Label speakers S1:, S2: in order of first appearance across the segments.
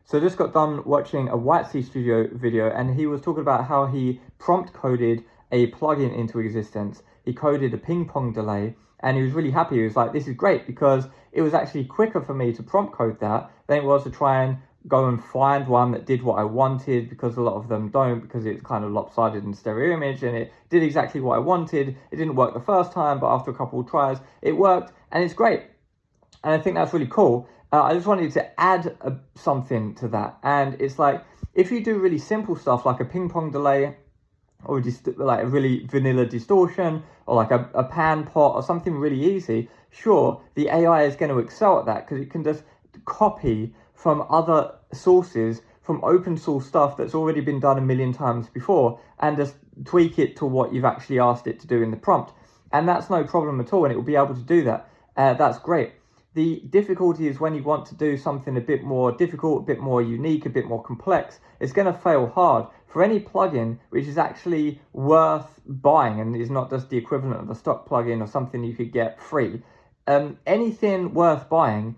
S1: So I just got done watching a Whitesea Studio video, and he was talking about how he prompt coded a plugin into existence. He coded a ping pong delay, and he was really happy. He was like, this is great, because it was actually quicker for me to prompt code that than it was to try and go and find one that did what I wanted, because a lot of them don't, because it's kind of lopsided in stereo image, and it did exactly what I wanted. It didn't work the first time, but after a couple of tries, it worked, and it's great. And I think that's really cool. I just wanted to add something to that. And it's like, if you do really simple stuff like a ping pong delay, or like a really vanilla distortion, or like a pan pot, or something really easy, sure, the AI is going to excel at that, because it can just copy from other sources, from open source stuff that's already been done a million times before, and just tweak it to what you've actually asked it to do in the prompt. And that's no problem at all, and it will be able to do that. That's great. The difficulty is when you want to do something a bit more difficult, a bit more unique, a bit more complex, it's going to fail hard. For any plugin which is actually worth buying and is not just the equivalent of a stock plugin or something you could get free, anything worth buying,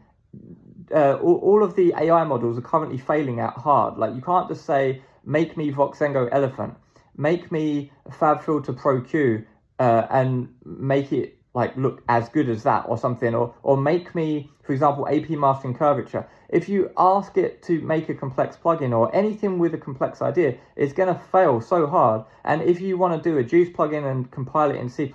S1: all of the AI models are currently failing out hard. Like, you can't just say, make me Voxengo Elephant, make me FabFilter Pro Q, and make it like look as good as that or something, or make me, for example, AP mastering curvature. If you ask it to make a complex plugin or anything with a complex idea, it's going to fail so hard. And if you want to do a Juice plugin and compile it in C++,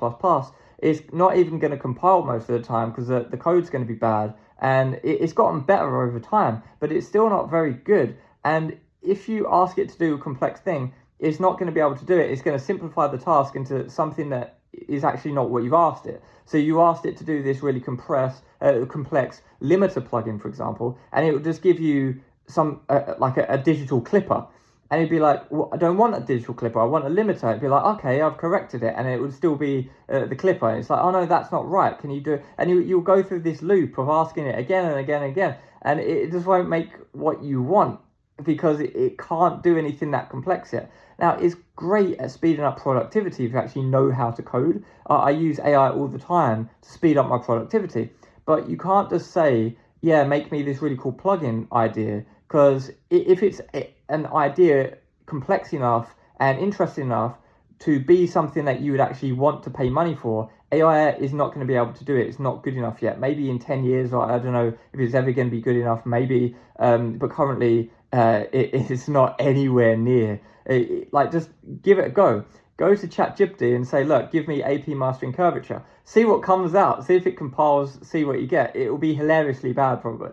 S1: it's not even going to compile most of the time, because the code's going to be bad. And it's gotten better over time, but it's still not very good. And if you ask it to do a complex thing, it's not going to be able to do it. It's going to simplify the task into something that is actually not what you've asked it. So you asked it to do this really complex limiter plugin, for example, and it would just give you some like a digital clipper, and it'd be like, well, I don't want a digital clipper, I want a limiter. It'd be like, okay, I've corrected it, and it would still be the clipper. And it's like, oh no, that's not right, can you do it? And you'll go through this loop of asking it again and again and again, and it just won't make what you want, because it can't do anything that complex yet. Now, it's great at speeding up productivity if you actually know how to code. I use AI all the time to speed up my productivity, but you can't just say, yeah, make me this really cool plugin idea, because if it's an idea complex enough and interesting enough to be something that you would actually want to pay money for, AI is not going to be able to do it. It's not good enough yet. Maybe in 10 years, or I don't know if it's ever going to be good enough, maybe, but currently it's not anywhere near. Like, just give it a go. Go to ChatGPT and say, look, give me AP mastering curvature. See what comes out. See if it compiles, see what you get. It will be hilariously bad, probably.